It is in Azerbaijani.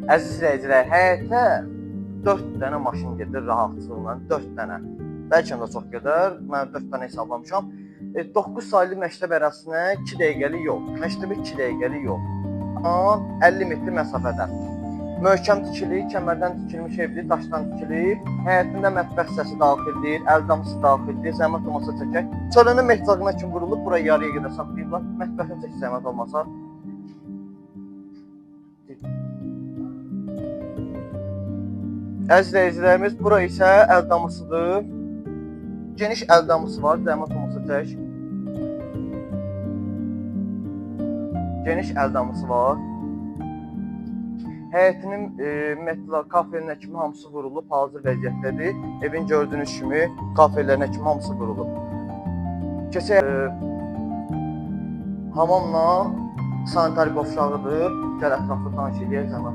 Əziz izləyicilər, həyətə 4 dənə maşın gedir rahatçılıqla, 4 dənə. Bəlkə də çox gedər, mən 4 dənə hesablamışam. 9 saylı məktəb ərazisinə 2 dəqiqəlik yol, məktəbə 2 dəqiqəlik yol. Amma 50 metr məsafədə. Möhkəm tikilib, kəmərdən tikilmiş evdir, daşdan tikilib. Həyətində mətbəx hissəsi daxildir, əldamısı daxildir, zəhmət olmasa çəkək. Çölünün mehcaqına kimi vurulub, buraya yarıya qədər saxlayıblar. Mətbəxin çək zəhmət olmasa. Əziz izləyicilərimiz, bura isə əldamısıdır. Geniş əldamısı var, zəhmət olmasa çək. Geniş əldamısı var. Həyətinin metlar, kafelərinə kimi hamısı vurulub, hazır vəziyyətdədir. Evin gördüyünüz kimi kafelərinə kimi hamısı vurulub. Keçək hamamla sanitar qovşağıdır. Gəl ətraflı tanış edək.